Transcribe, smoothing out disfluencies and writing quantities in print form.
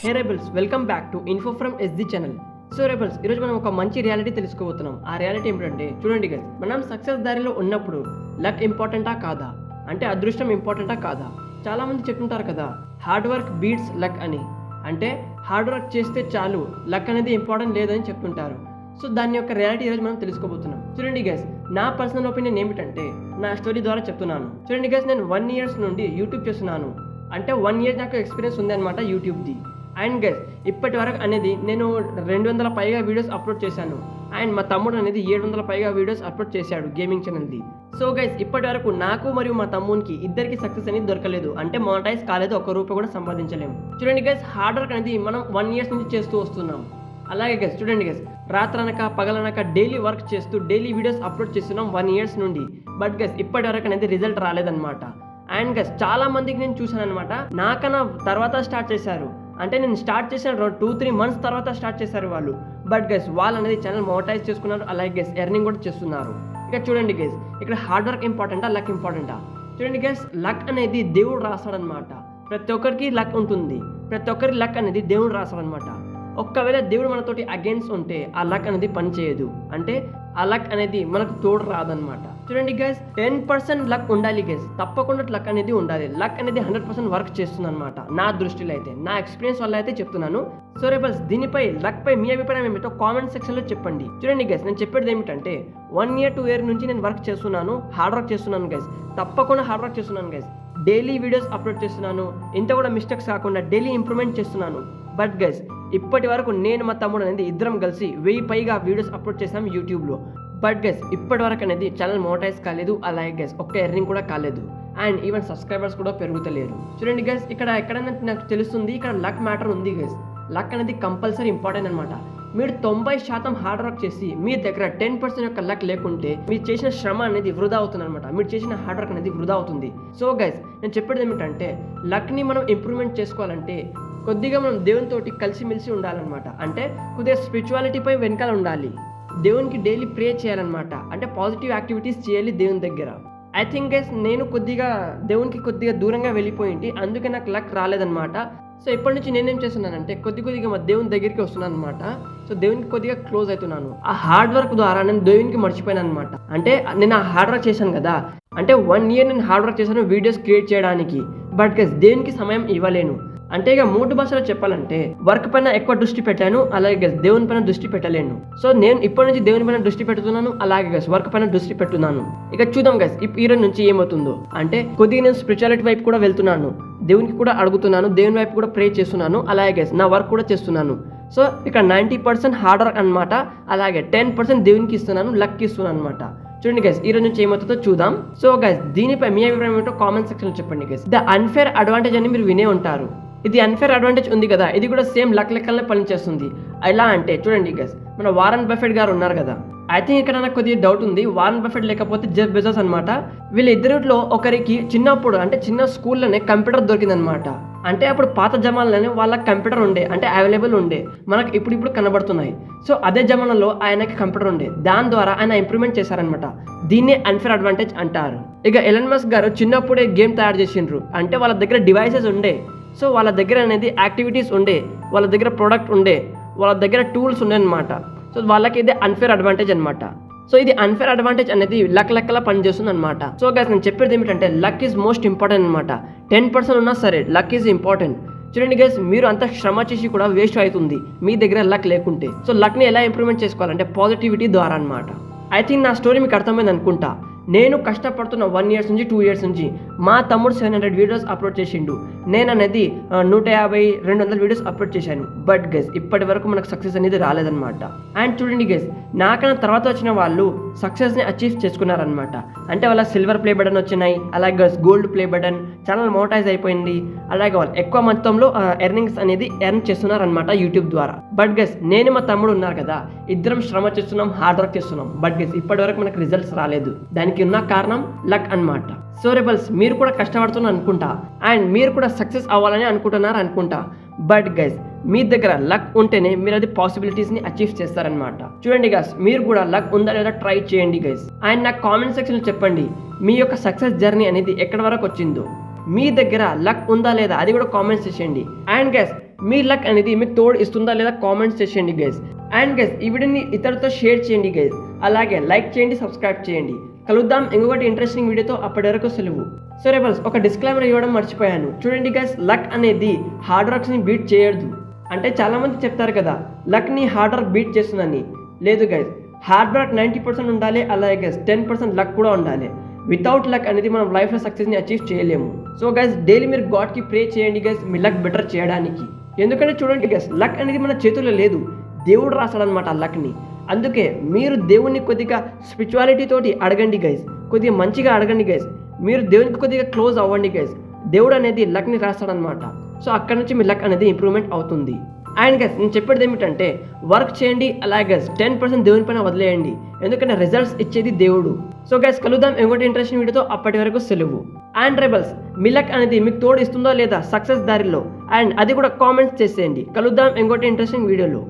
Hey rebels, welcome back to info from SD channel. So rebels, ఈరోజు మనం ఒక మంచి రియాలిటీ తెలుసుకోబోతున్నాం. ఆ రియాలిటీ ఏమిటంటే, చూడండి గైస్, మనం సక్సెస్ దారిలో ఉన్నప్పుడు లక్ ఇంపార్టెంటా కాదా, అంటే అదృష్టం ఇంపార్టెంటా కాదా? చాలా మంది చెప్తుంటారు కదా, హార్డ్ వర్క్ బీట్స్ లక్ అని. అంటే హార్డ్ వర్క్ చేస్తే చాలు, లక్ అనేది ఇంపార్టెంట్ లేదని చెప్తుంటారు. సో దాని యొక్క రియాలిటీ ఈరోజు మనం తెలుసుకోబోతున్నాం. చూడండి గైస్, నా పర్సనల్ ఒపీనియన్ ఏమిటంటే, నా స్టోరీ ద్వారా చెప్తున్నాను. చూడండి గైస్, నేను 1 years నుండి యూట్యూబ్ చేస్తున్నాను. అంటే 1 year నాకు ఎక్స్పీరియన్స్ ఉంది అనమాట యూట్యూబ్ది. అండ్ గైస్, ఇప్పటి వరకు అనేది నేను 200 పైగా వీడియోస్ అప్లోడ్ చేశాను. అండ్ మా తమ్ముడు అనేది 700 పైగా వీడియోస్ అప్లోడ్ చేశాడు గేమింగ్ ఛానల్ది. సో గైస్, ఇప్పటి వరకు నాకు మరియు మా తమ్మునికి ఇద్దరికి సక్సెస్ అనేది దొరకలేదు. అంటే మానిటైజ్ కాలేదు, 1 రూపాయి కూడా సంపాదించలేము. చూడండి గైస్, హార్డ్ వర్క్ అనేది మనం 1 years నుంచి చేస్తూ వస్తున్నాం. అలాగే గైస్, చూడండి గైస్, రాత్రనక పగలనక డైలీ వర్క్ చేస్తూ డైలీ వీడియోస్ అప్లోడ్ చేస్తున్నాం 1 years నుండి. బట్ గైస్, ఇప్పటి వరకు అనేది రిజల్ట్ రాలేదన్నమాట. అండ్ గైస్, చాలా మందికి నేను చూసాను అనమాట, నాకన్నా తర్వాత స్టార్ట్ చేశారు. అంటే నేను స్టార్ట్ చేసిన 2-3 months తర్వాత స్టార్ట్ చేశారు వాళ్ళు. బట్ గైస్, వాళ్ళు అనేది ఛానల్ మోనటైజ్ చేసుకున్నారు. అలాగే గైస్, ఎర్నింగ్ కూడా చేస్తున్నారు. ఇక చూడండి గైస్, ఇక్కడ హార్డ్ వర్క్ ఇంపార్టెంటా, లక్ ఇంపార్టెంటా? చూడండి గైస్, లక్ అనేది దేవుడు రాస్తాడనమాట. ప్రతి ఒక్కరికి లక్ ఉంటుంది. ప్రతి ఒక్కరి లక్ అనేది దేవుడు రాస్తాడనమాట. ఒక్కవేళ దేవుడు మనతోటి అగేన్స్ట్ ఉంటే ఆ లక్ అనేది పని చేయదు. అంటే ఆ లక్ అనేది మనకు తోడు రాదనమాట. చూడండి గైస్, 10% లక్ ఉండాలి గైస్, తప్పకుండా లక్ అనేది ఉండాలి. లక్ అనేది 100% వర్క్ చేస్తుంది అనమాట. నా దృష్టిలో అయితే, నా ఎక్స్పీరియన్స్ వల్ల అయితే చెప్తున్నాను. సో రేపల్స్, దీనిపై లక్ పై మీ అభిప్రాయం ఏమిటో కామెంట్ సెక్షన్ లో చెప్పండి. చూడండి గైస్, నేను చెప్పేది ఏమిటంటే, 1 year 2 year నుంచి నేను వర్క్ చేస్తున్నాను, హార్డ్ వర్క్ చేస్తున్నాను గైస్. తప్పకుండా హార్డ్ వర్క్ చేస్తున్నాను గైస్. డైలీ వీడియోస్ అప్లోడ్ చేస్తున్నాను. ఇంత కూడా మిస్టేక్స్ కాకుండా డైలీ ఇంప్రూవ్మెంట్ చేస్తున్నాను. బట్ గైస్, ఇప్పటి వరకు నేను మా తమ్ముడు అనేది ఇద్దరం కలిసి 1000 పైగా వీడియోస్ అప్లోడ్ చేసాం యూట్యూబ్లో. బట్ గైస్, ఇప్పటి వరకు అనేది ఛానల్ మోనటైజ్ కాలేదు. అలాగే గైస్, ఒక్క ఎర్నింగ్ కూడా కాలేదు. అండ్ ఈవెన్ సబ్స్క్రైబర్స్ కూడా పెరుగుతలేరు. చూడండి గైస్, ఇక్కడ ఎక్కడైనా నాకు తెలుస్తుంది, ఇక్కడ లక్ మ్యాటర్ ఉంది గైస్. లక్ అనేది కంపల్సరీ ఇంపార్టెంట్ అనమాట. మీరు 90% హార్డ్ వర్క్ చేసి మీ దగ్గర 10% యొక్క లక్ లేకుంటే మీరు చేసిన శ్రమ అనేది వృధా అవుతుంది అనమాట. మీరు చేసిన హార్డ్ వర్క్ అనేది వృధా అవుతుంది. సో గైస్, నేను చెప్పేది ఏమిటంటే, లక్ని మనం ఇంప్రూవ్మెంట్ చేసుకోవాలంటే కొద్దిగా మనం దేవునితోటి కలిసిమెలిసి ఉండాలన్నమాట. అంటే కొద్దిగా స్పిరిచువాలిటీపై వెనకాల ఉండాలి. దేవునికి డైలీ ప్రే చేయాలన్నమాట. అంటే పాజిటివ్ యాక్టివిటీస్ చేయాలి దేవుని దగ్గర. ఐ థింక్ గైస్, నేను కొద్దిగా దేవునికి కొద్దిగా దూరంగా వెళ్ళిపోయింది, అందుకే నాకు లక్ రాలేదన్నమాట. సో ఇప్పటి నుంచి నేనేం చేస్తున్నానంటే, కొద్దిగా మా దేవుని దగ్గరికి వస్తున్నాను అనమాట. సో దేవునికి కొద్దిగా క్లోజ్ అవుతున్నాను. ఆ హార్డ్ వర్క్ ద్వారా నేను దేవునికి మర్చిపోయాను అనమాట. అంటే నేను ఆ హార్డ్ వర్క్ చేశాను కదా, అంటే 1 year నేను హార్డ్ వర్క్ చేశాను వీడియోస్ క్రియేట్ చేయడానికి. బట్ గైస్, దేవునికి సమయం ఇవ్వలేను. అంటే ఇక 3 భాషలో చెప్పాలంటే, వర్క్ పైన ఎక్కువ దృష్టి పెట్టాను, అలాగే దేవుని పైన దృష్టి పెట్టలేను. సో నేను ఇప్పటి నుంచి దేవుని పైన దృష్టి పెడుతున్నాను, అలాగే గైస్ వర్క్ పైన దృష్టి పెడుతున్నాను. ఇక చూద్దాం గైస్, ఈ రోజు నుంచి ఏమవుతుందో. అంటే కొద్దిగా నేను స్పిరిచువాలిటీ వైపు కూడా వెళ్తున్నాను, దేవునికి కూడా అడుగుతున్నాను, దేవుని వైపు కూడా ప్రే చేస్తున్నాను, అలాగే గైస్ నా వర్క్ కూడా చేస్తున్నాను. సో ఇక్కడ 90% హార్డ్ వర్క్ అనమాట. అలాగే 10% దేవునికి ఇస్తున్నాను, లక్ ఇస్తున్నాను అనమాట. చూడండి గైస్, ఈ రోజు నుంచి ఏమవుతుందో చూద్దాం. సో గైస్, దీనిపై మీ అభిప్రాయం ఏంటో కామెంట్ సెక్షన్ లో చెప్పండి గైస్. ద అన్ఫేర్ అడ్వాంటేజ్ అని మీరు వినే ఉంటారు. ఇది అన్ఫేర్ అడ్వాంటేజ్ ఉంది కదా, ఇది కూడా సేమ్ లక్ లెక్కలనే పనిచేస్తుంది. ఎలా అంటే, చూడండి గైస్, మన వారన్ బఫెట్ గారు ఉన్నారు కదా. ఐ థింక్ ఇక్కడ నాకు కొద్దిగా డౌట్ ఉంది, వారన్ బఫెట్ లేకపోతే జెఫ్ బెజోస్ అనమాట. వీళ్ళిద్దరిలో ఒకరికి చిన్నప్పుడు, అంటే చిన్న స్కూల్లోనే కంప్యూటర్ దొరికిందనమాట. అంటే అప్పుడు పాత జమానాలోనే వాళ్ళకి కంప్యూటర్ ఉండే, అంటే అవైలబుల్ ఉండే, మనకు ఇప్పుడు కనబడుతున్నాయి. సో అదే జమానాలో ఆయనకి కంప్యూటర్ ఉండే, దాని ద్వారా ఆయన ఇంప్రూవ్మెంట్ చేశారనమాట. దీన్నే అన్ఫేర్ అడ్వాంటేజ్ అంటారు. ఇక ఎలన్ మస్క్ గారు చిన్నప్పుడే గేమ్ తయారు చేసిండ్రు. అంటే వాళ్ళ దగ్గర డివైసెస్ ఉండే, సో వాళ్ళ దగ్గర అనేది యాక్టివిటీస్ ఉండే, వాళ్ళ దగ్గర ప్రోడక్ట్ ఉండే, వాళ్ళ దగ్గర టూల్స్ ఉండే అనమాట. సో వాళ్ళకి ఇది అన్ఫేర్ అడ్వాంటేజ్ అనమాట. సో ఇది అన్ఫేర్ అడ్వాంటేజ్ అనేది లక్ లెక్కలా పనిచేస్తుంది అనమాట. సో గైస్, నేను చెప్పేది ఏమిటంటే, లక్ ఈజ్ మోస్ట్ ఇంపార్టెంట్ అనమాట. 10% ఉన్నా సరే లక్ ఈజ్ ఇంపార్టెంట్. చూడండి గైస్, మీరు అంత శ్రమ చేసి కూడా వేస్ట్ అవుతుంది మీ దగ్గర లక్ లేకుంటే. సో లక్ని ఎలా ఇంప్రూవ్మెంట్ చేసుకోవాలంటే పాజిటివిటీ ద్వారా అనమాట. ఐ థింక్ నా స్టోరీ మీకు అర్థమైంది అనుకుంటా. నేను కష్టపడుతున్న 1 year నుంచి 2 years నుంచి మా తమ్ముడు 700 వీడియోస్ అప్లోడ్ చేసిండు, నేను అనేది 150-200 వీడియోస్ అప్లోడ్ చేశాను. బట్ గైస్, ఇప్పటి వరకు మనకు సక్సెస్ అనేది రాలేదన్నమాట. అండ్ చూడండి గైస్, నాకన్నా తర్వాత వచ్చిన వాళ్ళు సక్సెస్ని అచీవ్ చేసుకున్నారనమాట. అంటే వాళ్ళ సిల్వర్ ప్లే బటన్ వచ్చినాయి, అలాగే gold play button, channel monetize అయిపోయింది. అలాగే వాళ్ళు ఎక్కువ మొత్తంలో ఎర్నింగ్స్ అనేది ఎర్న్ చేస్తున్నారనమాట యూట్యూబ్ ద్వారా. బట్ గైస్, నేను మా తమ్ముడు ఉన్నారు కదా, ఇద్దరం శ్రమ చేస్తున్నాం, హార్డ్ వర్క్ చేస్తున్నాం. బట్ గైస్, ఇప్పటి వరకు మనకు రిజల్ట్స్ రాలేదు. దానికి ఉన్న కారణం లక్ అన్నమాట. సో రెబల్స్, మీరు కూడా కష్టపడుతున్నారు అనుకుంటా, అండ్ మీరు కూడా సక్సెస్ అవ్వాలని అనుకుంటున్నారు అనుకుంటా. బట్ గైస్, మీ దగ్గర లక్ ఉంటేనే మీరు అది పాసిబిలిటీస్ని అచీవ్ చేస్తారనమాట. చూడండి గైస్, మీరు కూడా లక్ ఉందా లేదా ట్రై చేయండి గైస్. అండ్ నాకు కామెంట్ సెక్షన్లో చెప్పండి, మీ యొక్క సక్సెస్ జర్నీ అనేది ఎక్కడి వరకు వచ్చిందో. మీ దగ్గర లక్ ఉందా లేదా అది కూడా కామెంట్స్ చేయండి. అండ్ గైస్, మీ లక్ అనేది మీకు తోడు ఇస్తుందా లేదా కామెంట్స్ చేసేయండి గైస్. అండ్ గైస్ ఈ వీడియోని ఇతరులతో షేర్ చేయండి గైస్. అలాగే లైక్ చేయండి, సబ్స్క్రైబ్ చేయండి. కలుద్దాం ఇంకొకటి ఇంట్రెస్టింగ్ వీడియోతో. అప్పటి వరకు సెలవు. సో రెబల్స్, ఒక డిస్క్లైమర్ ఇవ్వడం మర్చిపోయాను. చూడండి గైస్, లక్ అనేది హార్డ్ వర్క్స్ని బీట్ చేయదు. అంటే చాలా మంది చెప్తారు కదా లక్ని హార్డ్ వర్క్ బీట్ చేస్తుందని. లేదు గైస్, హార్డ్ వర్క్ 90% ఉండాలి, అలాగే గైస్ 10% లక్ కూడా ఉండాలి. వితౌట్ లక్ అనేది మనం లైఫ్లో సక్సెస్ని అచీవ్ చేయలేము. సో గైస్ డైలీ మీరు గాడ్కి ప్రే చేయండి గైస్ మీ లక్ బెటర్ చేయడానికి. ఎందుకంటే చూడండి గైస్, లక్ అనేది మన చేతుల్లో లేదు, దేవుడు రాస్తాడనమాట ఆ లక్ని. అందుకే మీరు దేవుణ్ణి కొద్దిగా స్పిరిచువాలిటీ తోటి అడగండి గైస్, కొద్దిగా మంచిగా అడగండి గైస్. మీరు దేవునికి కొద్దిగా క్లోజ్ అవ్వండి గైస్. దేవుడు అనేది లక్ని రాస్తాడనమాట. సో అక్కడ నుంచి మీ లక్ అనేది ఇంప్రూవ్మెంట్ అవుతుంది. అండ్ గైస్ నేను చెప్పేది ఏమిటంటే వర్క్ చేయండి, అలాగే 10% దేవుని పైన వదిలేయండి. ఎందుకంటే రిజల్ట్స్ ఇచ్చేది దేవుడు. సో గైస్ కలుద్దాం ఇంకోటి ఇంట్రెస్టింగ్ వీడియోతో. అప్పటి వరకు సెలవు. అండ్ రెబల్స్, మీ లక్ అనేది మీకు తోడు ఇస్తుందో లేదా సక్సెస్ దారిలో, అండ్ అది కూడా కామెంట్స్ చేసేయండి. కలుద్దాం ఇంకోటి ఇంట్రెస్టింగ్ వీడియోలో.